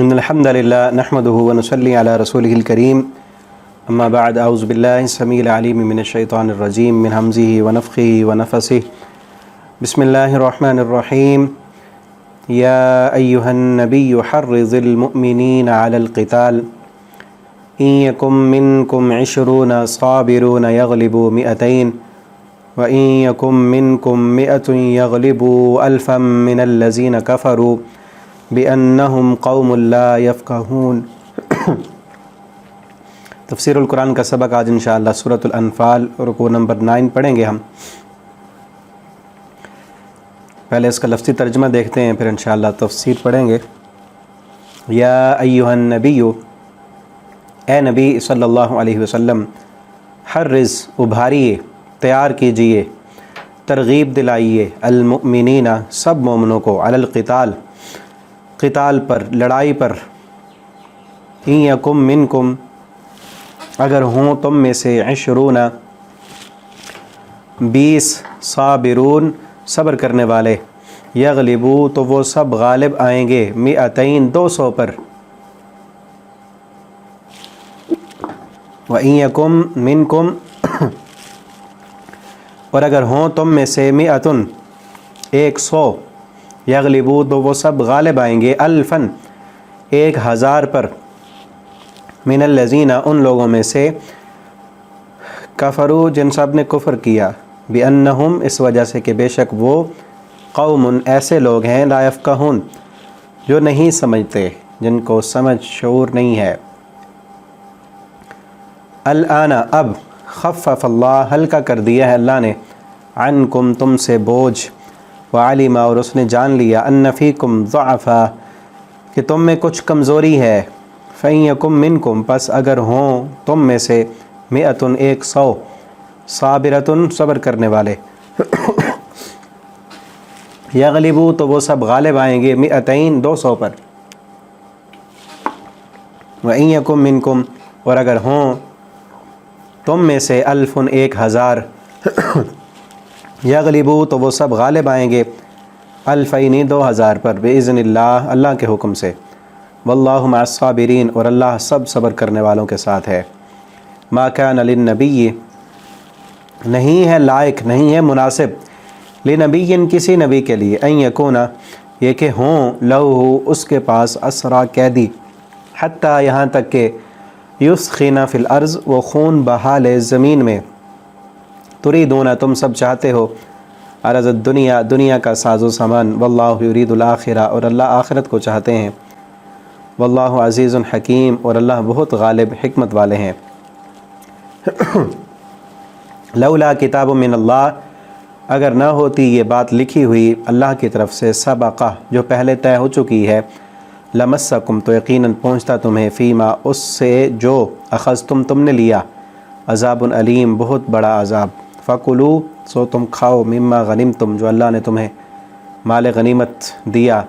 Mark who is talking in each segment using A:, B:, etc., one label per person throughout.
A: ان الحمد للہ نحمده ونصلی علی رسوله الکریم اما بعد اعوذ باللہ السمیع العلیم من الشیطان الرجیم من همزه ونفخه ونفثه بسم اللہ الرحمن الرحیم یا ایہا النبی حرض المؤمنین علی القتال ان یکم منکم 20 صابرون یغلبوا 200 وَإِن يَكُن مِّنكُم 100 يَغْلِبُوا أَلْفًا مِّنَ الَّذِينَ كَفَرُوا بِأَنَّهُمْ قَوْمٌ لَّا يَفْقَهُونَ۔ تفسیر القرآن کا سبق آج انشاءاللہ سورۃ الانفال رکوع نمبر 9 پڑھیں گے ہم۔ پہلے اس کا لفظی ترجمہ دیکھتے ہیں، پھر انشاءاللہ تفسیر پڑھیں گے۔ یا ایھا النبی، اے نبی صلی اللہ علیہ وسلم، حرض، ابھاریے، تیار کیجئے، ترغیب دلائیے، المؤمنین، سب مومنوں کو، علی القتال، قتال پر، لڑائی پر، ان یکم منکم، اگر ہوں تم میں سے، 20 صابرون، صبر کرنے والے، یغلبو، تو وہ سب غالب آئیں گے، 200 پر، وَإِن یکم منکم، اور اگر ہوں تم میں سے 100 یغلبو، تو وہ سب غالب آئیں گے، 1000 پر، من الذین، ان لوگوں میں سے، کفروا، جن سب نے کفر کیا، بأنہم، اس وجہ سے کہ بے شک وہ، قوم، ایسے لوگ ہیں، لا یفقہون، جو نہیں سمجھتے، جن کو سمجھ شعور نہیں ہے۔ الآن، اب، خفف اللہ، ہلکا کر دیا ہے اللہ نے، عنکم، تم سے بوجھ، وعلم، اور اس نے جان لیا، ان فیکم ضعفا، کہ تم میں کچھ کمزوری ہے، فإن یکم منکم، پس اگر ہوں تم میں سے، 100 صابرۃ، صبر کرنے والے، یغلبو، تو وہ سب غالب آئیں گے، 200 پر، وإن یکم منکم، اور اگر ہوں تم میں سے، 1000 یغلبو، تو وہ سب غالب آئیں گے، 2000 پر، بإذن اللہ، اللہ کے حکم سے، واللہ مع الصابرین، اور اللہ سب صبر کرنے والوں کے ساتھ ہے۔ ما کان للنبی، نہیں ہے لائق، نہیں ہے مناسب، لنبی، کسی نبی کے لیے، ان یکون، یہ کہ ہوں، لہو، اس کے پاس، اسرا، قیدی، حتیٰ، یہاں تک کہ، یسخن فی الارض، وہ خون بہا لے زمین میں، تریدون، تم سب چاہتے ہو، عرض الدنیا، دنیا کا ساز و سامان، واللہ یرید الآخرہ، اور اللہ آخرت کو چاہتے ہیں، واللہ عزیز حکیم، اور اللہ بہت غالب، حکمت والے ہیں۔ لولا کتاب من اللہ، اگر نہ ہوتی یہ بات لکھی ہوئی اللہ کی طرف سے، سبقہ، جو پہلے طے ہو چکی ہے، لمسکم، تو یقیناً پہنچتا تمہیں، فیما، اس سے جو، اخذتم، تم نے لیا، عذاب علیم، بہت بڑا عذاب، فکلوا، سو تم کھاؤ، مما غنمتم، جو اللہ نے تمہیں مال غنیمت دیا،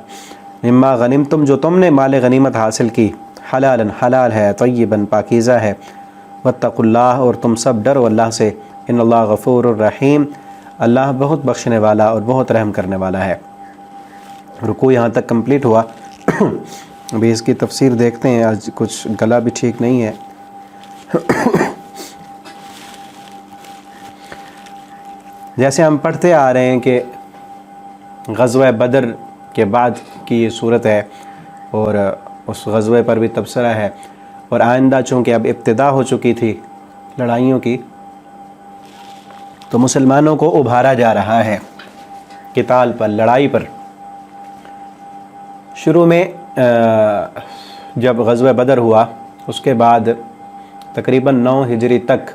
A: مما غنمتم، جو تم نے مال غنیمت حاصل کی، حلالا، حلال ہے، طیبا، پاکیزہ ہے، واتقوا اللہ، اور تم سب ڈرو اللہ سے، ان اللہ غفور الرحیم، اللہ بہت بخشنے والا اور بہت رحم کرنے والا ہے۔ رکوع یہاں تک کمپلیٹ ہوا۔ ابھی اس کی تفسیر دیکھتے ہیں، آج کچھ گلا بھی ٹھیک نہیں ہے۔ جیسے ہم پڑھتے آ رہے ہیں کہ غزوہ بدر کے بعد کی یہ صورت ہے، اور اس غزوے پر بھی تبصرہ ہے، اور آئندہ چونکہ اب ابتدا ہو چکی تھی لڑائیوں کی، تو مسلمانوں کو ابھارا جا رہا ہے قتال پر، لڑائی پر۔ شروع میں جب غزوہ بدر ہوا، اس کے بعد تقریباً 9 ہجری تک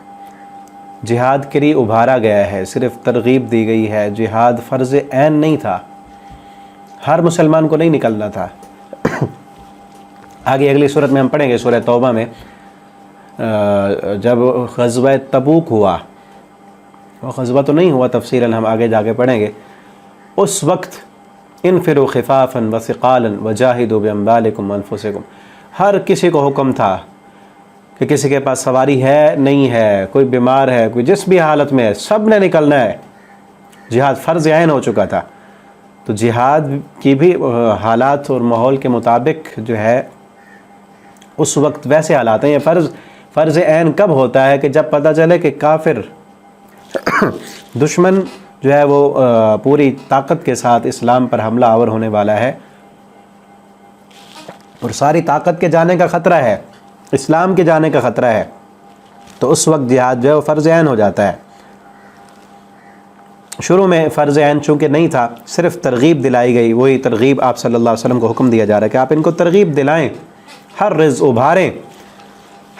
A: جہاد کے لیے ابھارا گیا ہے، صرف ترغیب دی گئی ہے، جہاد فرض عین نہیں تھا، ہر مسلمان کو نہیں نکلنا تھا۔ آگے اگلی صورت میں ہم پڑھیں گے، سورہ توبہ میں، جب غزوہ تبوک ہوا، وہ غزوہ تو نہیں ہوا تفصیلاً، ہم آگے جا کے پڑھیں گے، اس وقت انفروا خفافا وثقالا وجاہدوا باموالکم وانفسکم، ہر کسی کو حکم تھا کہ کسی کے پاس سواری ہے، نہیں ہے، کوئی بیمار ہے، کوئی جس بھی حالت میں ہے، سب نے نکلنا ہے، جہاد فرض عین ہو چکا تھا۔ تو جہاد کی بھی حالات اور ماحول کے مطابق جو ہے اس وقت ویسے حالات ہیں. یہ فرض عین کب ہوتا ہے؟ کہ جب پتہ چلے کہ کافر دشمن جو ہے وہ پوری طاقت کے ساتھ اسلام پر حملہ آور ہونے والا ہے اور ساری طاقت کے جانے کا خطرہ ہے، اسلام کے جانے کا خطرہ ہے، تو اس وقت جہاد جو ہے وہ فرض عین ہو جاتا ہے. شروع میں فرض عین چونکہ نہیں تھا، صرف ترغیب دلائی گئی. وہی ترغیب آپ صلی اللہ علیہ وسلم کو حکم دیا جا رہا ہے کہ آپ ان کو ترغیب دلائیں، حرز ابھاریں.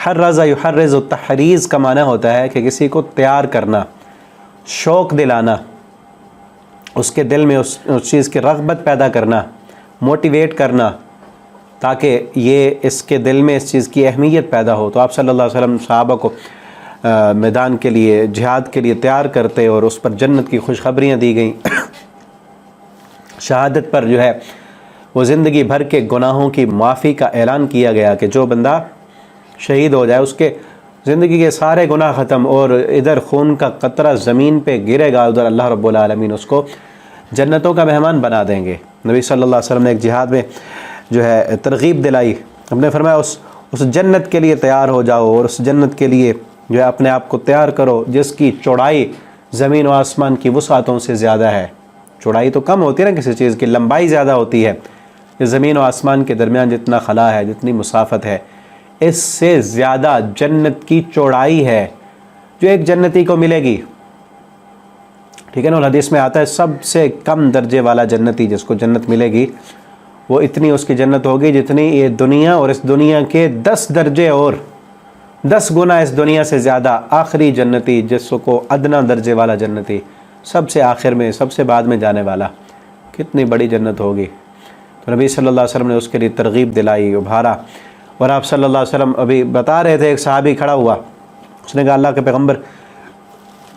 A: حرز یحرز التحریز کا معنی ہوتا ہے کہ کسی کو تیار کرنا، شوق دلانا، اس کے دل میں اس چیز کی رغبت پیدا کرنا، موٹیویٹ کرنا، تاکہ یہ اس کے دل میں اس چیز کی اہمیت پیدا ہو. تو آپ صلی اللہ علیہ وسلم صحابہ کو میدان کے لیے، جہاد کے لیے تیار کرتے اور اس پر جنت کی خوشخبریاں دی گئیں. شہادت پر جو ہے وہ زندگی بھر کے گناہوں کی معافی کا اعلان کیا گیا کہ جو بندہ شہید ہو جائے اس کے زندگی کے سارے گناہ ختم، اور ادھر خون کا قطرہ زمین پہ گرے گا، ادھر اللہ رب العالمین اس کو جنتوں کا مہمان بنا دیں گے. نبی صلی اللہ علیہ وسلم نے ایک جہاد میں جو ہے ترغیب دلائی، ہم نے فرمایا اس جنت کے لیے تیار ہو جاؤ، اور اس جنت کے لیے جو ہے اپنے آپ کو تیار کرو جس کی چوڑائی زمین و آسمان کی وسعتوں سے زیادہ ہے. چوڑائی تو کم ہوتی ہے نا کسی چیز کی، لمبائی زیادہ ہوتی ہے. زمین و آسمان کے درمیان جتنا خلا ہے، جتنی مسافت ہے، اس سے زیادہ جنت کی چوڑائی ہے جو ایک جنتی کو ملے گی. ٹھیک ہے نا؟ حدیث میں آتا ہے سب سے کم درجے والا جنتی جس کو جنت ملے گی وہ اتنی اس کی جنت ہوگی جتنی یہ دنیا اور اس دنیا کے 10 درجے اور 10 گنا اس دنیا سے زیادہ. آخری جنتی جس کو ادنا درجے والا جنتی، سب سے آخر میں، سب سے بعد میں جانے والا، کتنی بڑی جنت ہوگی. تو نبی صلی اللہ علیہ وسلم نے اس کے لیے ترغیب دلائی، ابھارا. اور آپ صلی اللہ علیہ وسلم ابھی بتا رہے تھے، ایک صحابی کھڑا ہوا، اس نے کہا اللہ کے پیغمبر،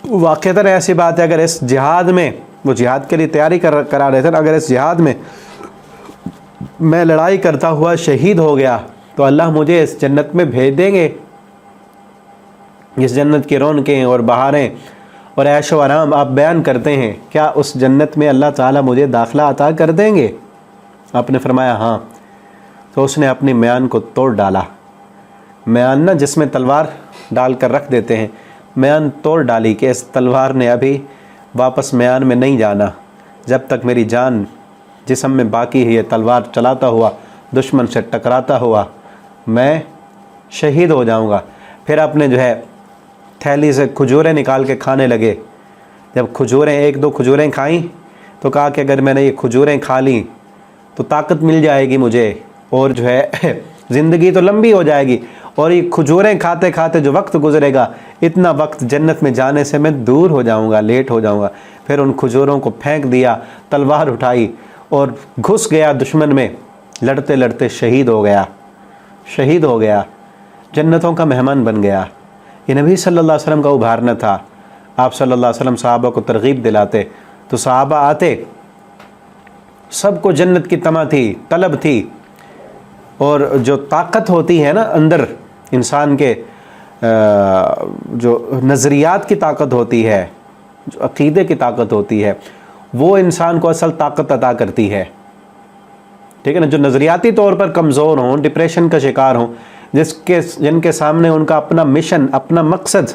A: واقعتاً ایسی بات ہے اگر اس جہاد میں، وہ جہاد کے لیے تیاری کرا رہے تھے، اگر اس جہاد میں میں لڑائی کرتا ہوا شہید ہو گیا تو اللہ مجھے اس جنت میں بھیج دیں گے؟ اس جنت کی رونقیں اور بہاریں اور عیش و آرام آپ بیان کرتے ہیں، کیا اس جنت میں اللہ تعالیٰ مجھے داخلہ عطا کر دیں گے؟ آپ نے فرمایا ہاں. تو اس نے اپنی میان کو توڑ ڈالا. میان نا جس میں تلوار ڈال کر رکھ دیتے ہیں، میان توڑ ڈالی کہ اس تلوار نے ابھی واپس میان میں نہیں جانا، جب تک میری جان جسم میں باقی ہے، یہ تلوار چلاتا ہوا دشمن سے ٹکراتا ہوا میں شہید ہو جاؤں گا. پھر اپنے جو ہے تھیلی سے کھجوریں نکال کے کھانے لگے. جب کھجوریں 1-2 کھجوریں کھائیں تو کہا کہ اگر میں نے یہ کھجوریں کھا لیں تو طاقت مل جائے گی مجھے، اور جو ہے زندگی تو لمبی ہو جائے گی، اور یہ کھجوریں کھاتے کھاتے جو وقت گزرے گا، اتنا وقت جنت میں جانے سے میں دور ہو جاؤں گا، لیٹ ہو جاؤں گا. پھر ان کھجوروں کو پھینک دیا، تلوار اٹھائی اور گھس گیا دشمن میں، لڑتے لڑتے شہید ہو گیا، جنتوں کا مہمان بن گیا. یہ نبی صلی اللہ علیہ وسلم کا ابھارنا تھا. آپ صلی اللہ علیہ وسلم صحابہ کو ترغیب دلاتے تو صحابہ آتے، سب کو جنت کی تمنا تھی، طلب تھی. اور جو طاقت ہوتی ہے نا اندر انسان کے، جو نظریات کی طاقت ہوتی ہے، جو عقیدے کی طاقت ہوتی ہے، وہ انسان کو اصل طاقت عطا کرتی ہے. ٹھیک ہے نا؟ جو نظریاتی طور پر کمزور ہوں، ڈپریشن کا شکار ہوں، جن کے سامنے ان کا اپنا مشن، اپنا مقصد،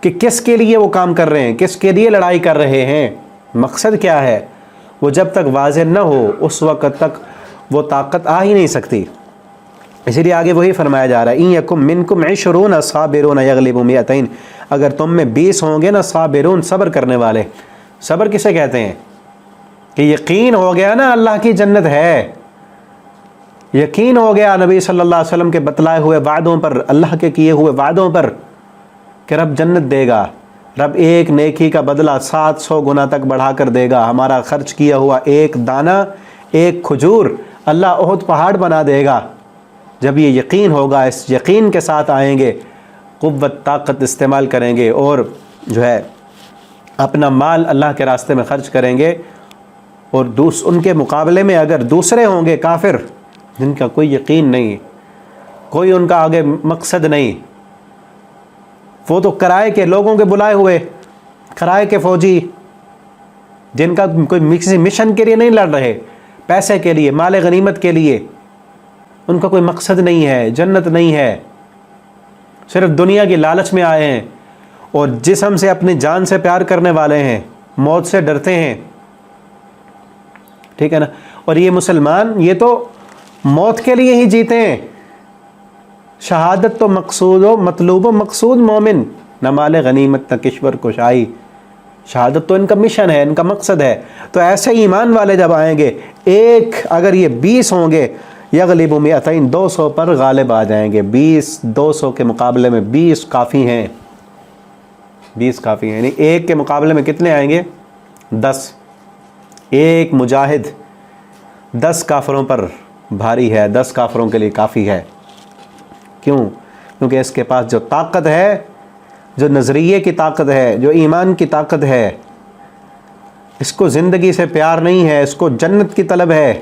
A: کہ کس کے لیے وہ کام کر رہے ہیں، کس کے لیے لڑائی کر رہے ہیں، مقصد کیا ہے، وہ جب تک واضح نہ ہو اس وقت تک وہ طاقت آ ہی نہیں سکتی. اسی لیے آگے وہی فرمایا جا رہا ہے، اِن یکم منکم 20 صابرون یغلبوا 200، اگر تم میں 20 ہوں گے نا صابرون، صبر کرنے والے. صبر کسے کہتے ہیں؟ کہ یقین ہو گیا نا اللہ کی جنت ہے، یقین ہو گیا نبی صلی اللہ علیہ وسلم کے بتلائے ہوئے وعدوں پر، اللہ کے کیے ہوئے وعدوں پر کہ رب جنت دے گا، رب ایک نیکی کا بدلہ 700 گنا تک بڑھا کر دے گا، ہمارا خرچ کیا ہوا ایک دانہ، ایک کھجور اللہ احد پہاڑ بنا دے گا. جب یہ یقین ہوگا، اس یقین کے ساتھ آئیں گے، قوت طاقت استعمال کریں گے اور جو ہے اپنا مال اللہ کے راستے میں خرچ کریں گے. اور ان کے مقابلے میں اگر دوسرے ہوں گے کافر، جن کا کوئی یقین نہیں، کوئی ان کا آگے مقصد نہیں، وہ تو کرائے کے لوگوں کے بلائے ہوئے، کرائے کے فوجی، جن کا کوئی کسی مشن کے لیے نہیں لڑ رہے، پیسے کے لیے، مال غنیمت کے لیے، ان کا کوئی مقصد نہیں ہے، جنت نہیں ہے، صرف دنیا کی لالچ میں آئے ہیں اور جسم سے اپنی جان سے پیار کرنے والے ہیں، موت سے ڈرتے ہیں، ٹھیک ہے نا۔ اور یہ مسلمان یہ تو موت کے لیے ہی جیتے ہیں، شہادت تو مقصود و مطلوب و مقصود مومن، نہ مال غنیمت نہ کشور کشائی، شہادت تو ان کا مشن ہے، ان کا مقصد ہے۔ تو ایسے ایمان والے جب آئیں گے، ایک اگر یہ 20 ہوں گے، یغلب مئتین 200 پر غالب آ جائیں گے۔ 20 200 کے مقابلے میں 20 کافی ہیں، 20 کافی ہیں، یعنی ایک کے مقابلے میں کتنے آئیں گے؟ 10۔ ایک مجاہد 10 کافروں پر بھاری ہے، 10 کافروں کے لیے کافی ہے۔ کیوں؟ کیونکہ اس کے پاس جو طاقت ہے، جو نظریے کی طاقت ہے، جو ایمان کی طاقت ہے، اس کو زندگی سے پیار نہیں ہے، اس کو جنت کی طلب ہے۔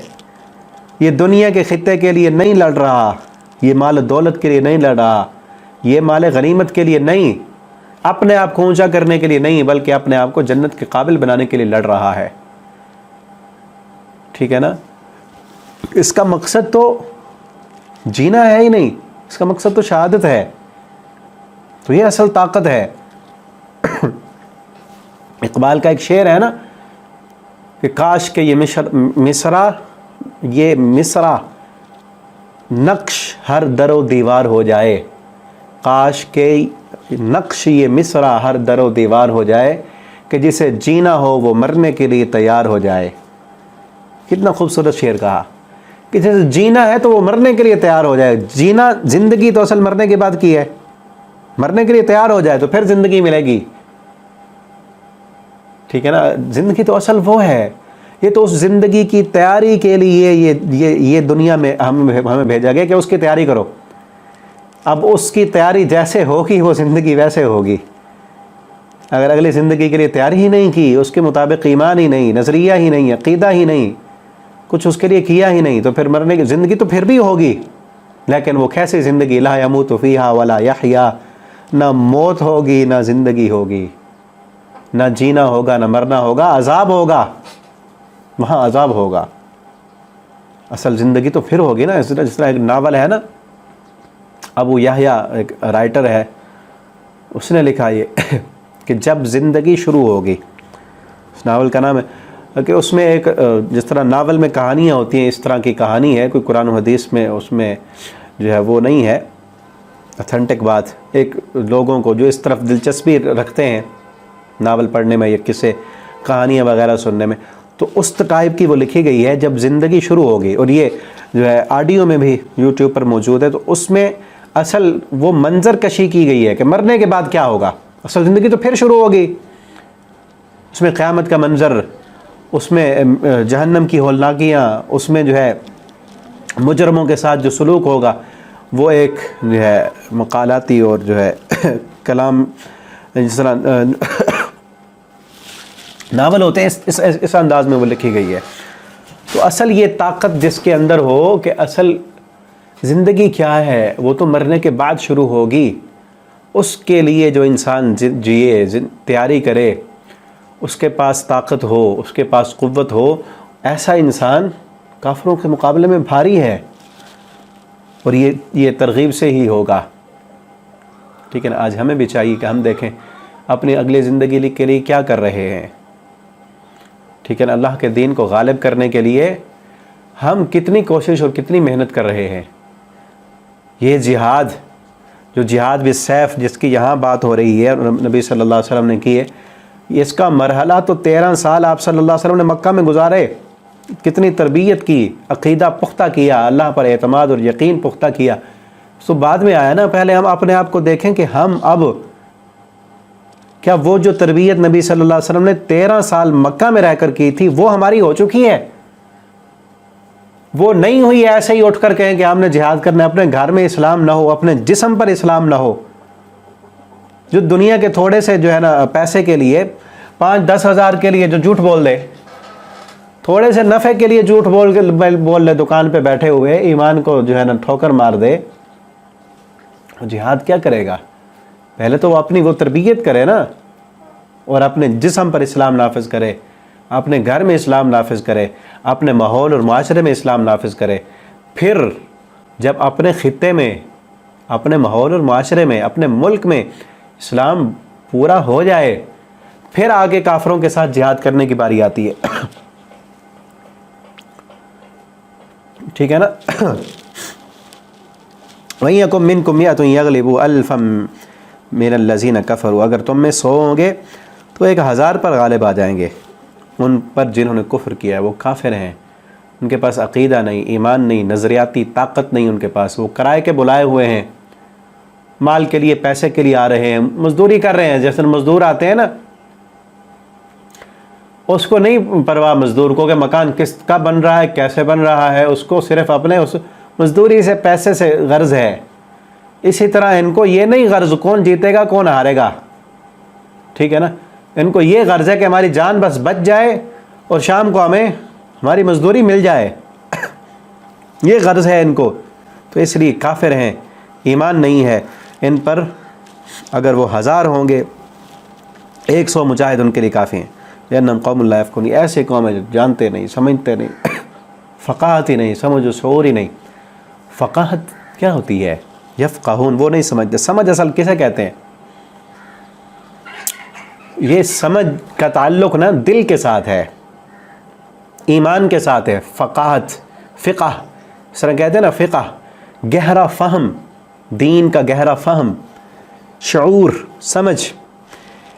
A: یہ دنیا کے خطے کے لیے نہیں لڑ رہا، یہ مال و دولت کے لیے نہیں لڑ رہا، یہ مال غنیمت کے لیے نہیں، اپنے آپ کو اونچا کرنے کے لیے نہیں، بلکہ اپنے آپ کو جنت کے قابل بنانے کے لیے لڑ رہا ہے، ٹھیک ہے نا۔ اس کا مقصد تو جینا ہے ہی نہیں، اس کا مقصد تو شہادت ہے۔ تو یہ اصل طاقت ہے۔ اقبال کا ایک شعر ہے نا کہ کاش کہ یہ مصرع نقش ہر در و دیوار ہو جائے، کاش کہ نقش یہ مصرع ہر در و دیوار ہو جائے، کہ جسے جینا ہو وہ مرنے کے لیے تیار ہو جائے۔ کتنا خوبصورت شعر کہا کہ جیسے جینا ہے تو وہ مرنے کے لیے تیار ہو جائے۔ جینا، زندگی تو اصل مرنے کے بعد کی ہے، مرنے کے لیے تیار ہو جائے تو پھر زندگی ملے گی، ٹھیک ہے نا۔ زندگی تو اصل وہ ہے، یہ تو اس زندگی کی تیاری کے لیے یہ دنیا میں ہمیں بھیجا گیا کہ اس کی تیاری کرو۔ اب اس کی تیاری جیسے ہوگی وہ زندگی ویسے ہوگی۔ اگر اگلی زندگی کے لیے تیاری ہی نہیں کی، اس کے مطابق ایمان ہی نہیں، نظریہ ہی نہیں، عقیدہ ہی نہیں، کچھ اس کے لیے کیا ہی نہیں، تو پھر مرنے کی زندگی تو پھر بھی ہوگی، لیکن وہ کیسی زندگی؟ لا یموت فیہا ولا یحیا، نہ موت ہوگی نہ زندگی ہوگی، نہ جینا ہوگا نہ مرنا ہوگا، عذاب ہوگا، وہاں عذاب ہوگا۔ اصل زندگی تو پھر ہوگی نا۔ جس طرح ایک ناول ہے نا، ابو یحییٰ ایک رائٹر ہے، اس نے لکھا یہ کہ جب زندگی شروع ہوگی، اس ناول کا نام ہے کہ اس میں ایک جس طرح ناول میں کہانیاں ہوتی ہیں، اس طرح کی کہانی ہے، کوئی قرآن و حدیث میں اس میں جو ہے وہ نہیں ہے اتھینٹک بات۔ ایک لوگوں کو جو اس طرف دلچسپی رکھتے ہیں ناول پڑھنے میں یا کسے کہانیاں وغیرہ سننے میں، تو اس ٹائپ کی وہ لکھی گئی ہے جب زندگی شروع ہوگی۔ اور یہ جو ہے آڈیو میں بھی یوٹیوب پر موجود ہے، تو اس میں اصل وہ منظر کشی کی گئی ہے کہ مرنے کے بعد کیا ہوگا۔ اصل زندگی تو پھر شروع ہوگی، اس میں قیامت کا منظر، اس میں جہنم کی ہولناکیاں، اس میں جو ہے مجرموں کے ساتھ جو سلوک ہوگا، وہ ایک جو ہے مقالاتی اور جو ہے کلام جس طرح ناول ہوتے ہیں اس انداز میں وہ لکھی گئی ہے۔ تو اصل یہ طاقت جس کے اندر ہو کہ اصل زندگی کیا ہے، وہ تو مرنے کے بعد شروع ہوگی، اس کے لیے جو انسان جیے، تیاری کرے، اس کے پاس طاقت ہو، اس کے پاس قوت ہو، ایسا انسان کافروں کے مقابلے میں بھاری ہے۔ اور یہ ترغیب سے ہی ہوگا، ٹھیک ہے نا۔ آج ہمیں بھی چاہیے کہ ہم دیکھیں اپنی اگلی زندگی کے لیے کیا کر رہے ہیں، ٹھیک ہے نا۔ اللہ کے دین کو غالب کرنے کے لیے ہم کتنی کوشش اور کتنی محنت کر رہے ہیں۔ یہ جہاد، جو جہاد بالسیف جس کی یہاں بات ہو رہی ہے، نبی صلی اللہ علیہ وسلم نے کی ہے، اس کا مرحلہ تو 13 سال آپ صلی اللہ علیہ وسلم نے مکہ میں گزارے، کتنی تربیت کی، عقیدہ پختہ کیا، اللہ پر اعتماد اور یقین پختہ کیا۔ تو بعد میں آیا نا، پہلے ہم اپنے آپ کو دیکھیں کہ ہم اب کیا وہ جو تربیت نبی صلی اللہ علیہ وسلم نے 13 سال مکہ میں رہ کر کی تھی وہ ہماری ہو چکی ہے؟ وہ نہیں ہوئی ایسے ہی اٹھ کر کہیں کہ ہم نے جہاد کرنا ہے، اپنے گھر میں اسلام نہ ہو، اپنے جسم پر اسلام نہ ہو، جو دنیا کے تھوڑے سے جو ہے نا پیسے کے لیے 5-10 ہزار کے لیے جو جھوٹ بول دے، تھوڑے سے نفع کے لیے جھوٹ بول لے، دکان پہ بیٹھے ہوئے ایمان کو جو ہے نا ٹھوکر مار دے، جہاد کیا کرے گا؟ پہلے تو وہ اپنی وہ تربیت کرے نا، اور اپنے جسم پر اسلام نافذ کرے، اپنے گھر میں اسلام نافذ کرے، اپنے ماحول اور معاشرے میں اسلام نافذ کرے، پھر جب اپنے خطے میں، اپنے ماحول اور معاشرے میں، اپنے ملک میں اسلام پورا ہو جائے، پھر آگے کافروں کے ساتھ جہاد کرنے کی باری آتی ہے۔ ٹھیک ہے نا؟ وَإِن يَكُن مِّنكُم مِّائَةٌ يَغْلِبُوا أَلْفًا مِّنَ الَّذِينَ كَفَرُوا، اگر تم میں 100 ہوں گے تو 1000 پر غالب آ جائیں گے، ان پر جنہوں نے کفر کیا ہے، وہ کافر ہیں، ان کے پاس عقیدہ نہیں، ایمان نہیں، نظریاتی طاقت نہیں ان کے پاس، وہ کرائے کے بلائے ہوئے ہیں، مال کے لیے، پیسے کے لیے آ رہے ہیں، مزدوری کر رہے ہیں، جیسے مزدور آتے ہیں نا، اس کو نہیں پرواہ مزدور کو کہ مکان کس کا بن رہا ہے، کیسے بن رہا ہے، اس کو صرف اپنے اس مزدوری سے، پیسے سے غرض ہے۔ اسی طرح ان کو یہ نہیں غرض کون جیتے گا کون ہارے گا، ٹھیک ہے نا، ان کو یہ غرض ہے کہ ہماری جان بس بچ جائے اور شام کو ہمیں ہماری مزدوری مل جائے، یہ غرض ہے ان کو، تو اس لیے کافر ہیں، ایمان نہیں ہے ان پر۔ اگر وہ 1000 ہوں گے، 100 مجاہد ان کے لیے کافی ہیں۔ لأنهم قوم لا يفقهون، ایسے قوم ہیں جو جانتے نہیں، سمجھتے نہیں، فقاہت ہی نہیں، سمجھ و شعور ہی نہیں۔ فقاہت کیا ہوتی ہے؟ یفقہون، وہ نہیں سمجھتے۔ سمجھ اصل کسے کہتے ہیں؟ یہ سمجھ کا تعلق نا دل کے ساتھ ہے، ایمان کے ساتھ ہے۔ فقاہت، فقہ، اس طرح کہتے ہیں نا فقہ، گہرا فہم، دین کا گہرا فہم، شعور، سمجھ،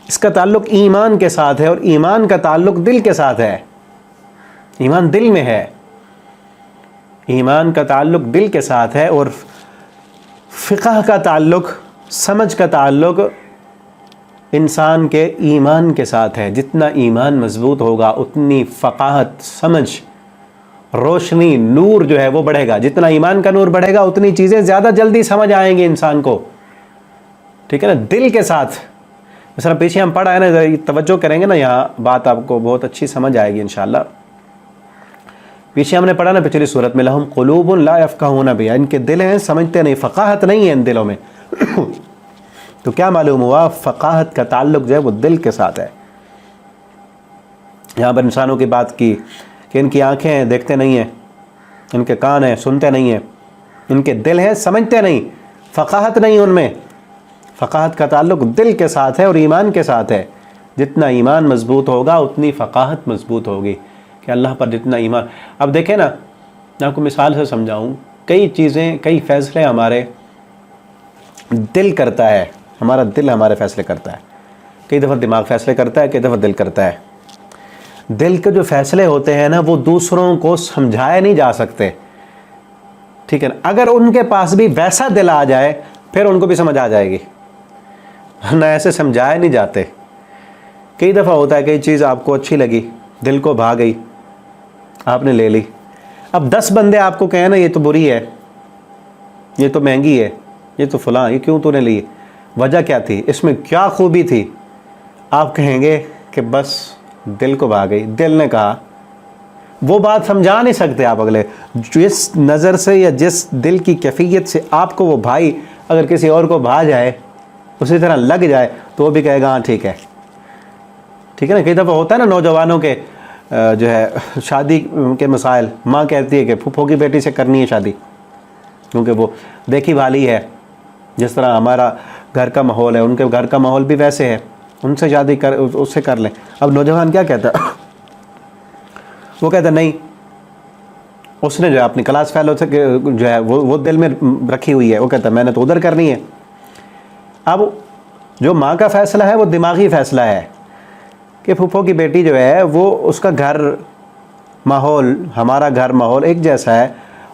A: اس کا تعلق ایمان کے ساتھ ہے، اور ایمان کا تعلق دل کے ساتھ ہے۔ ایمان دل میں ہے، ایمان کا تعلق دل کے ساتھ ہے، اور فقہ کا تعلق، سمجھ کا تعلق انسان کے ایمان کے ساتھ ہے۔ جتنا ایمان مضبوط ہوگا اتنی فقاہت، سمجھ، روشنی، نور جو ہے وہ بڑھے گا۔ جتنا ایمان کا نور بڑھے گا اتنی چیزیں زیادہ جلدی سمجھ آئیں گی انسان کو، ٹھیک ہے نا، دل کے ساتھ۔ مثلا پیچھے ہم پڑھا ہے نا، توجہ کریں گے نا، یہاں بات آپ کو بہت اچھی سمجھ آئے گی انشاءاللہ۔ پیچھے ہم نے پڑھا نا پچھلی صورت میں، لہم قلوب لا یفقہون بہا، ان کے دل ہیں سمجھتے نہیں، فقاہت نہیں ہے ان دلوں میں۔ تو کیا معلوم ہوا؟ فقاہت کا تعلق جو ہے وہ دل کے ساتھ ہے۔ یہاں پر انسانوں کی بات کی کہ ان کی آنکھیں ہیں دیکھتے نہیں ہیں، ان کے کان ہیں سنتے نہیں ہیں، ان کے دل ہیں سمجھتے نہیں، فقاہت نہیں ان میں۔ فقاہت کا تعلق دل کے ساتھ ہے اور ایمان کے ساتھ ہے۔ جتنا ایمان مضبوط ہوگا اتنی فقاہت مضبوط ہوگی، کہ اللہ پر جتنا ایمان۔ اب دیکھیں نا، میں آپ کو مثال سے سمجھاؤں، کئی چیزیں، کئی فیصلے ہمارے دل کرتا ہے، ہمارا دل ہمارے فیصلے کرتا ہے۔ کئی دفعہ دماغ فیصلے کرتا ہے، کئی دفعہ دل کرتا ہے۔ دل کے جو فیصلے ہوتے ہیں نا، وہ دوسروں کو سمجھائے نہیں جا سکتے، ٹھیک ہے نا۔ اگر ان کے پاس بھی ویسا دل آ جائے پھر ان کو بھی سمجھ آ جائے گی، نہ ایسے سمجھائے نہیں جاتے۔ کئی دفعہ ہوتا ہے کئی چیز آپ کو اچھی لگی، دل کو بھا گئی، آپ نے لے لی۔ اب 10 بندے آپ کو کہیں نا یہ تو بری ہے، یہ تو مہنگی ہے، یہ تو فلاں، یہ کیوں تو نے لی، وجہ کیا تھی، اس میں کیا خوبی تھی؟ آپ کہیں گے کہ بس دل کو بھا گئی، دل نے کہا۔ وہ بات سمجھا نہیں سکتے آپ اگلے، جس نظر سے یا جس دل کی کیفیت سے آپ کو وہ بھائی، اگر کسی اور کو بھا جائے، اسی طرح لگ جائے، تو وہ بھی کہے گا ہاں ٹھیک ہے، ٹھیک ہے نا۔ کئی دفعہ ہوتا ہے نا نوجوانوں کے جو ہے شادی کے مسائل، ماں کہتی ہے کہ پھوپھو کی بیٹی سے کرنی ہے شادی، کیونکہ وہ دیکھی بھالی ہے، جس طرح ہمارا گھر کا ماحول ہے ان کے گھر کا ماحول بھی ویسے ہے، ان سے شادی کر، اس سے کر لیں۔ اب نوجوان کیا کہتا ہے؟ وہ کہتا ہے نہیں، اس نے جو ہے اپنی کلاس فیلو سے جو ہے وہ دل میں رکھی ہوئی ہے، وہ کہتا ہے میں نے تو ادھر کرنی ہے۔ اب جو ماں کا فیصلہ ہے وہ دماغی فیصلہ ہے کہ پھوپھو کی بیٹی جو ہے وہ، اس کا گھر ماحول، ہمارا گھر ماحول ایک جیسا ہے،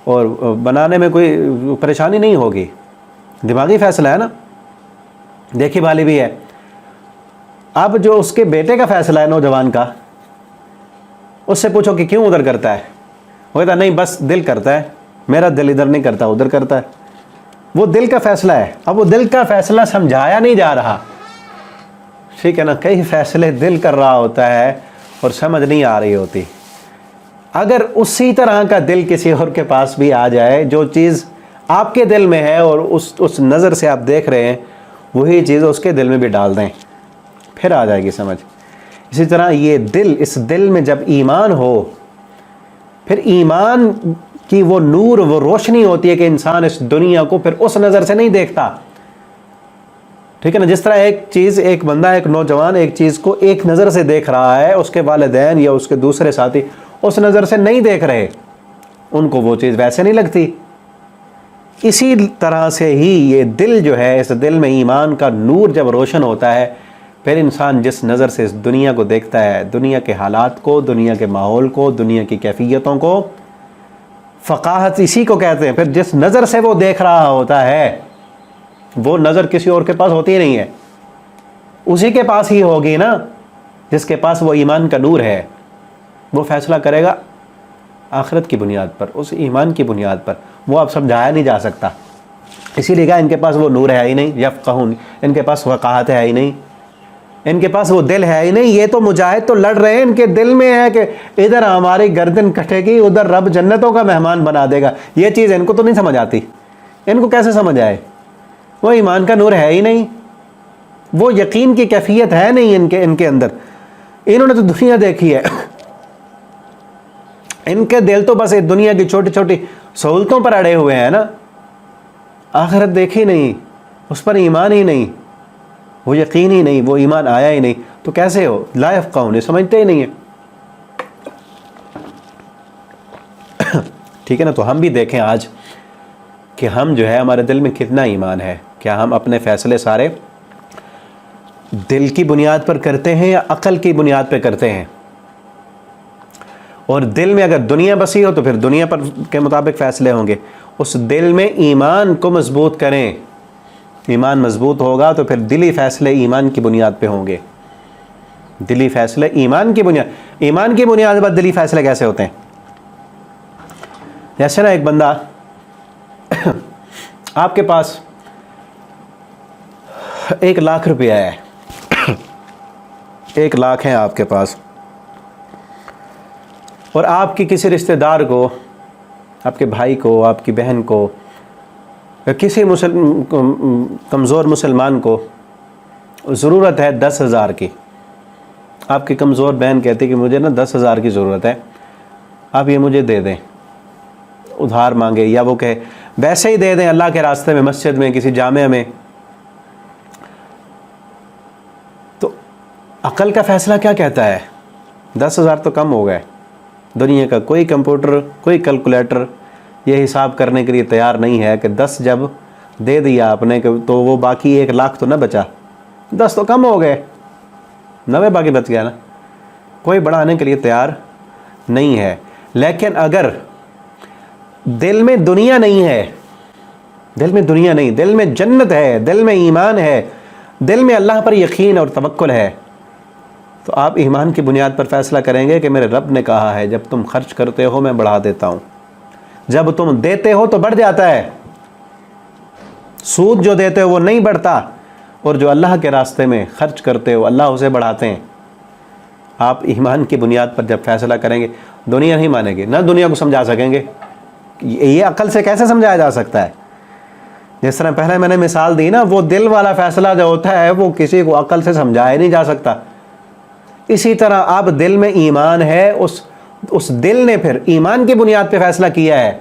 A: اور بنانے میں کوئی پریشانی نہیں ہوگی، دماغی فیصلہ ہے نا، دیکھی بھالی بھی ہے۔ اب جو اس کے بیٹے کا فیصلہ ہے نوجوان کا، اس سے پوچھو کہ کیوں ادھر کرتا ہے، وہ کہتا نہیں بس دل کرتا ہے، میرا دل ادھر نہیں کرتا ادھر کرتا ہے۔ وہ دل کا فیصلہ ہے۔ اب وہ دل کا فیصلہ سمجھایا نہیں جا رہا، ٹھیک ہے نا۔ کئی فیصلے دل کر رہا ہوتا ہے اور سمجھ نہیں آ رہی ہوتی۔ اگر اسی طرح کا دل کسی اور کے پاس بھی آ جائے، جو چیز آپ کے دل میں ہے اور اس نظر سے آپ دیکھ رہے ہیں، وہی چیز اس کے دل میں بھی ڈال دیں، پھر آ جائے گی سمجھ۔ اسی طرح یہ دل، اس دل میں جب ایمان ہو، پھر ایمان کہ وہ نور، وہ روشنی ہوتی ہے کہ انسان اس دنیا کو پھر اس نظر سے نہیں دیکھتا. ٹھیک ہے نا؟ جس طرح ایک بندہ، ایک نوجوان ایک چیز کو ایک نظر سے دیکھ رہا ہے، اس کے والدین یا اس کے دوسرے ساتھی اس نظر سے نہیں دیکھ رہے، ان کو وہ چیز ویسے نہیں لگتی. اسی طرح سے ہی یہ دل جو ہے، اس دل میں ایمان کا نور جب روشن ہوتا ہے، پھر انسان جس نظر سے اس دنیا کو دیکھتا ہے، دنیا کے حالات کو، دنیا کے ماحول کو، دنیا کی کیفیتوں کو، فقاہت اسی کو کہتے ہیں. پھر جس نظر سے وہ دیکھ رہا ہوتا ہے، وہ نظر کسی اور کے پاس ہوتی نہیں ہے، اسی کے پاس ہی ہوگی نا جس کے پاس وہ ایمان کا نور ہے. وہ فیصلہ کرے گا آخرت کی بنیاد پر، اس ایمان کی بنیاد پر. وہ اب سمجھایا نہیں جا سکتا. اسی لیے کہا ان کے پاس وہ نور ہے ہی نہیں، یفقہون، ان کے پاس وقاحت ہے ہی نہیں، ان کے پاس وہ دل ہے ہی نہیں. یہ تو مجاہد تو لڑ رہے ہیں، ان کے دل میں ہے کہ ادھر ہماری گردن کٹے گی، ادھر رب جنتوں کا مہمان بنا دے گا. یہ چیز ان کو تو نہیں سمجھ آتی. ان کو کیسے سمجھ آئے؟ وہ ایمان کا نور ہے ہی نہیں، وہ یقین کی کیفیت ہے نہیں ان کے اندر. انہوں نے تو دنیا دیکھی ہے، ان کے دل تو بس دنیا کی چھوٹی چھوٹی سہولتوں پر اڑے ہوئے ہیں نا. آخرت دیکھی نہیں، اس پر ایمان ہی نہیں، وہ یقین ہی نہیں، وہ ایمان آیا ہی نہیں. تو کیسے ہو؟ لا یفقہون، یہ سمجھتے ہی نہیں ہے. ٹھیک ہے نا؟ تو ہم بھی دیکھیں آج کہ ہم جو ہے ہمارے دل میں کتنا ایمان ہے. کیا ہم اپنے فیصلے سارے دل کی بنیاد پر کرتے ہیں یا عقل کی بنیاد پہ کرتے ہیں؟ اور دل میں اگر دنیا بسی ہو تو پھر دنیا پر کے مطابق فیصلے ہوں گے. اس دل میں ایمان کو مضبوط کریں. ایمان مضبوط ہوگا تو پھر دلی فیصلے ایمان کی بنیاد پہ ہوں گے. دلی فیصلے ایمان کی بنیاد پر دلی فیصلے کیسے ہوتے ہیں؟ جیسے نا ایک بندہ آپ کے پاس 1,00,000 روپیہ ہے، 1,00,000 ہیں آپ کے پاس، اور آپ کی کسی رشتہ دار کو، آپ کے بھائی کو، آپ کی بہن کو، کسی کمزور مسلمان کو ضرورت ہے 10,000 کی. آپ کی کمزور بہن کہتی کہ مجھے نا 10,000 کی ضرورت ہے، آپ یہ مجھے دے دیں. ادھار مانگے یا وہ کہے ویسے ہی دے دیں اللہ کے راستے میں، مسجد میں، کسی جامعہ میں. تو عقل کا فیصلہ کیا کہتا ہے؟ 10,000 تو کم ہو گئے. دنیا کا کوئی کمپیوٹر، کوئی کیلکولیٹر یہ حساب کرنے کے لیے تیار نہیں ہے کہ 10 جب دے دیا آپ نے تو وہ باقی 1,00,000 تو نہ بچا. 10 تو کم ہو گئے، 90 باقی بچ گیا نا. کوئی بڑھانے کے لیے تیار نہیں ہے. لیکن اگر دل میں دنیا نہیں ہے، دل میں دنیا نہیں، دل میں جنت ہے، دل میں ایمان ہے، دل میں اللہ پر یقین اور توکل ہے، تو آپ ایمان کی بنیاد پر فیصلہ کریں گے کہ میرے رب نے کہا ہے جب تم خرچ کرتے ہو میں بڑھا دیتا ہوں، جب تم دیتے ہو تو بڑھ جاتا ہے. سود جو دیتے ہو وہ نہیں بڑھتا، اور جو اللہ کے راستے میں خرچ کرتے ہو اللہ اسے بڑھاتے ہیں. آپ ایمان کی بنیاد پر جب فیصلہ کریں گے، دنیا نہیں مانے گی، نہ دنیا کو سمجھا سکیں گے. یہ عقل سے کیسے سمجھایا جا سکتا ہے؟ جس طرح پہلے میں نے مثال دی نا، وہ دل والا فیصلہ جو ہوتا ہے وہ کسی کو عقل سے سمجھایا نہیں جا سکتا. اسی طرح اب دل میں ایمان ہے، اس دل نے پھر ایمان کی بنیاد پہ فیصلہ کیا ہے،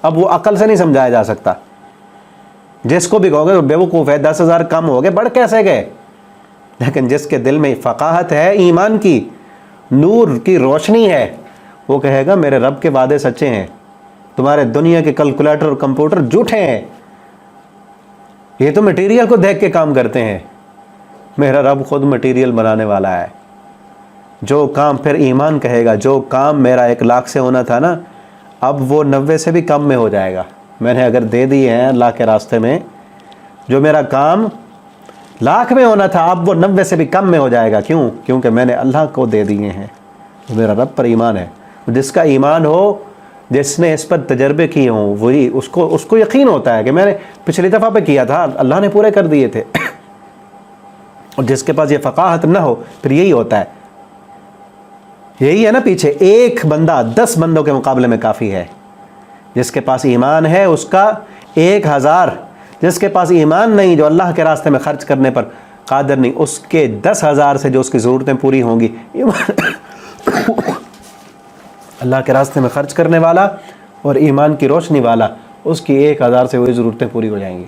A: اب وہ عقل سے نہیں سمجھایا جا سکتا. جس کو بھی کہو گے بے وقوف ہے، 10,000 کم ہو گئے، بڑھ کیسے گئے؟ لیکن جس کے دل میں فقاہت ہے، ایمان کی، نور کی روشنی ہے، وہ کہے گا میرے رب کے وعدے سچے ہیں، تمہارے دنیا کے کیلکولیٹر اور کمپیوٹر جھوٹے ہیں، یہ تو مٹیریل کو دیکھ کے کام کرتے ہیں، میرا رب خود مٹیریل بنانے والا ہے. جو کام پھر ایمان کہے گا، جو کام میرا 1,00,000 سے ہونا تھا نا، اب وہ 90 سے بھی کم میں ہو جائے گا. میں نے اگر دے دیے ہیں اللہ کے راستے میں، جو میرا کام 1,00,000 میں ہونا تھا اب وہ 90 سے بھی کم میں ہو جائے گا. کیوں؟ کیونکہ میں نے اللہ کو دے دیے ہیں. میرا رب پر ایمان ہے. جس کا ایمان ہو، جس نے اس پر تجربے کیے ہوں، وہی اس کو یقین ہوتا ہے کہ میں نے پچھلی دفعہ پہ کیا تھا، اللہ نے پورے کر دیے تھے. اور جس کے پاس یہ فقاہت نہ ہو، پھر یہی ہوتا ہے. یہی ہے نا، پیچھے ایک بندہ 10 بندوں کے مقابلے میں کافی ہے. جس کے پاس ایمان ہے اس کا 1,000، جس کے پاس ایمان نہیں، جو اللہ کے راستے میں خرچ کرنے پر قادر نہیں، اس کے 10,000 سے جو اس کی ضرورتیں پوری ہوں گی. اللہ کے راستے میں خرچ کرنے والا اور ایمان کی روشنی والا، اس کی 1000 سے وہی ضرورتیں پوری ہو جائیں گی،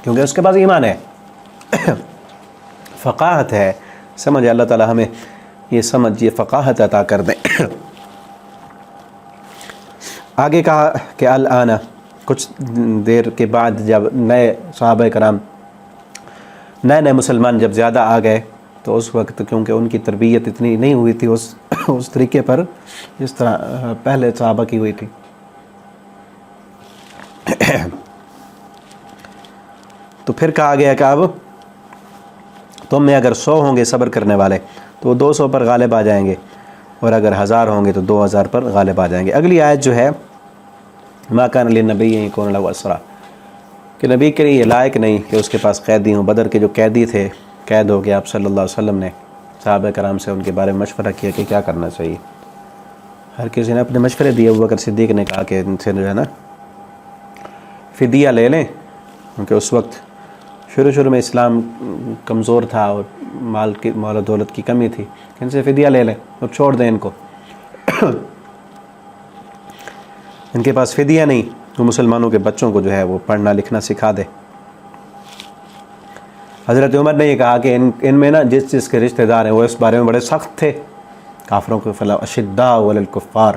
A: کیونکہ اس کے پاس ایمان ہے، فقاہت ہے، سمجھ۔ اللہ تعالیٰ ہمیں یہ سمجھ، یہ فقاہت عطا کر دیں۔ آگے کہا کہ الآن، کچھ دیر کے بعد جب نئے صحابہ کرام، نئے مسلمان جب زیادہ آ گئے، تو اس وقت کیونکہ ان کی تربیت اتنی نہیں ہوئی تھی اس طریقے پر جس طرح پہلے صحابہ کی ہوئی تھی، تو پھر کہا گیا کہ اب تم میں اگر 100 ہوں گے صبر کرنے والے تو وہ 200 پر غالب آ جائیں گے، اور اگر 1000 ہوں گے تو 2000 پر غالب آ جائیں گے۔ اگلی آیت جو ہے ما کان للنبی ان یکون لہ اسریٰ، کہ نبی کے لیے یہ لائق نہیں کہ اس کے پاس قیدی ہوں۔ بدر کے جو قیدی تھے، قید ہو گیا، آپ صلی اللہ علیہ وسلم نے صحابہ کرام سے ان کے بارے میں مشورہ کیا کہ کیا کرنا چاہیے۔ ہر کسی نے اپنے مشورے دیے۔ ابوبکر صدیق نے کہا کہ ان سے جو ہے نا فدیہ لے لیں، کیونکہ اس وقت شروع میں اسلام کمزور تھا اور مال و دولت کی کمی تھی، ان سے فدیہ لے لیں اور چھوڑ دیں ان کو، ان کے پاس فدیہ نہیں، وہ مسلمانوں کے بچوں کو جو ہے وہ پڑھنا لکھنا سکھا دے۔ حضرت عمر نے یہ کہا کہ ان میں نا جس کے رشتہ دار ہیں وہ اس بارے میں بڑے سخت تھے، کافروں کے خلاف اشداء علی الکفار۔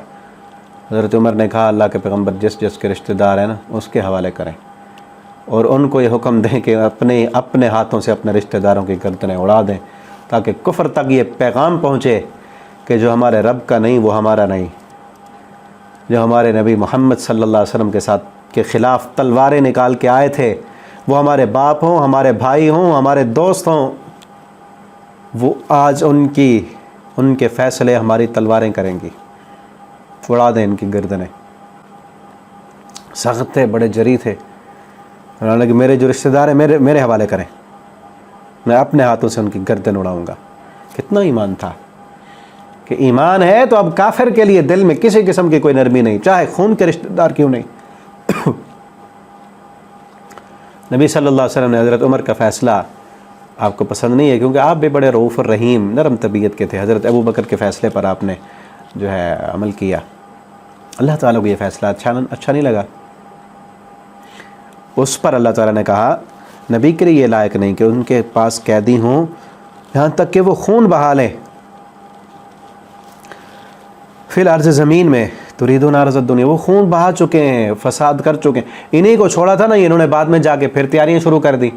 A: حضرت عمر نے کہا اللہ کے پیغمبر جس کے رشتہ دار ہیں نا اس کے حوالے کریں، اور ان کو یہ حکم دیں کہ اپنے ہاتھوں سے اپنے رشتہ داروں کی گردنیں اڑا دیں، تاکہ کفر تک یہ پیغام پہنچے کہ جو ہمارے رب کا نہیں وہ ہمارا نہیں، جو ہمارے نبی محمد صلی اللہ علیہ وسلم کے خلاف تلواریں نکال کے آئے تھے، وہ ہمارے باپ ہوں، ہمارے بھائی ہوں، ہمارے دوست ہوں، وہ آج ان کے فیصلے ہماری تلواریں کریں گی، اڑا دیں ان کی گردنیں۔ سخت تھے، بڑے جری تھے، انہوں نے کہ میرے جو رشتہ دار ہیں میرے حوالے کریں، میں اپنے ہاتھوں سے ان کی گردن اڑاؤں گا۔ کتنا ایمان تھا کہ ایمان ہے تو اب کافر کے لیے دل میں کسی قسم کی کوئی نرمی نہیں، چاہے خون کے رشتہ دار کیوں نہیں۔ نبی صلی اللہ علیہ وسلم نے حضرت عمر کا فیصلہ آپ کو پسند نہیں ہے، کیونکہ آپ بھی بڑے رؤوف الرحیم نرم طبیعت کے تھے، حضرت ابوبکر کے فیصلے پر آپ نے جو ہے عمل کیا، اللہ تعالیٰ کو یہ فیصلہ اچھا نہیں لگا، اس پر اللہ تعالیٰ نے کہا نبی کے لیے یہ لائق نہیں کہ ان کے پاس قیدی ہوں یہاں تک کہ وہ خون بہا لیں، فی الارض زمین میں، تریدون عرض الدنیا، وہ خون بہا چکے ہیں، فساد کر چکے ہیں، انہی کو چھوڑا تھا نا، انہوں نے بعد میں جا کے پھر تیاریاں شروع کر دی۔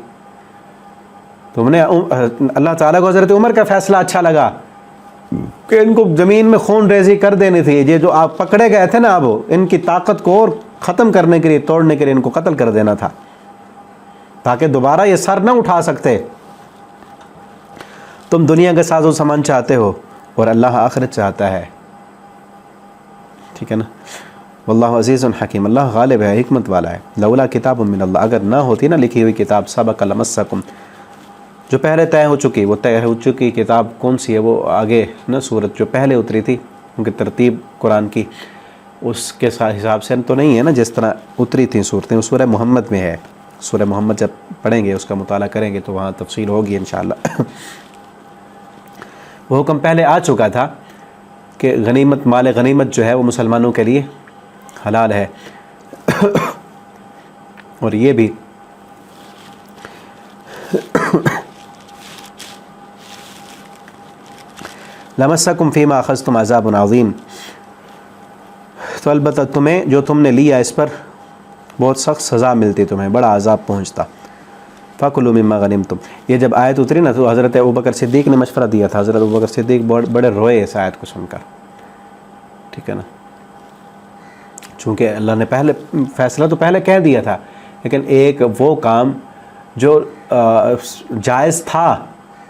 A: تم نے اللہ تعالیٰ کو حضرت عمر کا فیصلہ اچھا لگا کہ ان کو زمین میں خون ریزی کر دینی تھی، یہ جو آپ پکڑے گئے تھے نا، اب ان کی طاقت کو اور ختم کرنے کے لیے، توڑنے کے لیے ان کو قتل کر دینا تھا، تاکہ دوبارہ یہ سر نہ اٹھا سکتے۔ تم دنیا کا ساز و سامان چاہتے ہو اور اللہ آخرت چاہتا ہے، ٹھیک ہے نا۔ واللہ عزیز حکیم، اللہ غالب ہے، حکمت والا ہے۔ لولا کتاب من اللہ، اگر نہ ہوتی نا لکھی ہوئی کتاب، سبق لمسکم، جو پہلے طے ہو چکی، وہ طے ہو چکی کتاب کون سی ہے؟ وہ آگے نا صورت جو پہلے اتری تھی، کیونکہ ترتیب قرآن کی اس کے حساب سے تو نہیں ہے نا جس طرح اتری تھیں صورتیں، وہ سورہ محمد میں ہے۔ سورہ محمد جب پڑھیں گے، اس کا مطالعہ کریں گے تو وہاں تفصیل ہوگی انشاءاللہ۔ وہ حکم پہلے آ چکا تھا کہ غنیمت، مال غنیمت جو ہے وہ مسلمانوں کے لیے حلال ہے، اور یہ بھی لمسکم فیما اخذتم عذاب عظیم، تو البتہ تمہیں جو تم نے لیا اس پر بہت سخت سزا ملتی، تمہیں بڑا عذاب پہنچتا۔ فَكُلُوا مِمَّا غَنِمْتُمْ، یہ جب آیت اتری نا تو حضرت ابوبکر صدیق نے مشورہ دیا تھا، حضرت ابوبکر صدیق بڑے روئے اس آیت کو سن کر، ٹھیک ہے نا، چونکہ اللہ نے پہلے فیصلہ تو پہلے کہہ دیا تھا، لیکن ایک وہ کام جو جائز تھا،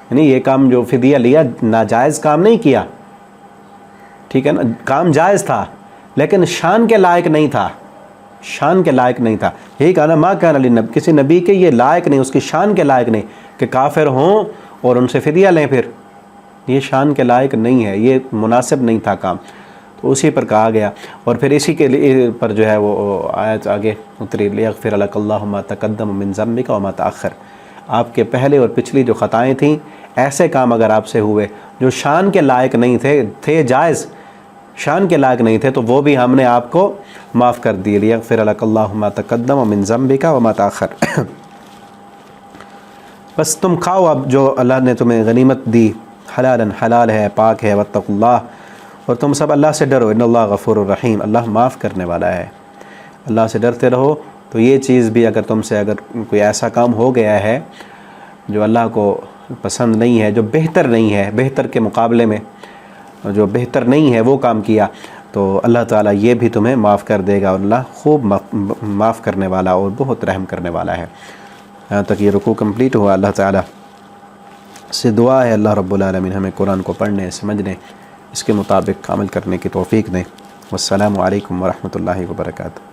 A: یعنی یہ کام جو فدیہ لیا ناجائز کام نہیں کیا، ٹھیک ہے نا، کام جائز تھا لیکن شان کے لائق نہیں تھا، شان کے لائق نہیں تھا، یہی کہا نا ما کان للنبی، کسی نبی کے یہ لائق نہیں، اس کی شان کے لائق نہیں کہ کافر ہوں اور ان سے فدیہ لیں، پھر یہ شان کے لائق نہیں ہے، یہ مناسب نہیں تھا کام، تو اسی پر کہا گیا۔ اور پھر اسی کے لیے پر جو ہے وہ آیت آگے اتری، لیغفر لک اللہ ما تقدم من ذنبک وما تأخر، آپ کے پہلے اور پچھلی جو خطائیں تھیں، ایسے کام اگر آپ سے ہوئے جو شان کے لائق نہیں تھے جائز، شان کے لائق نہیں تھے تو وہ بھی ہم نے آپ کو معاف کر دیے. لیغفر لک اللہ ما تقدم من ذنبک وما تاخر. بس تم کھاؤ اب جو اللہ نے تمہیں غنیمت دی، حلالاً حلال ہے، پاک ہے. واتقوا اللہ، اور تم سب اللہ سے ڈرو. ان اللہ غفور الرحیم، اللہ معاف کرنے والا ہے. اللہ سے ڈرتے رہو. تو یہ چیز بھی اگر تم سے اگر کوئی ایسا کام ہو گیا ہے جو اللہ کو پسند نہیں ہے، جو بہتر نہیں ہے، بہتر کے مقابلے میں جو بہتر نہیں ہے وہ کام کیا، تو اللہ تعالیٰ یہ بھی تمہیں معاف کر دے گا. اور اللہ خوب معاف کرنے والا اور بہت رحم کرنے والا ہے. یہاں تک یہ رکوع کمپلیٹ ہوا. اللہ تعالیٰ سے دعا ہے اللہ رب العالمین ہمیں قرآن کو پڑھنے، سمجھنے، اس کے مطابق عمل کرنے کی توفیق دیں. والسلام علیکم ورحمۃ اللہ وبرکاتہ.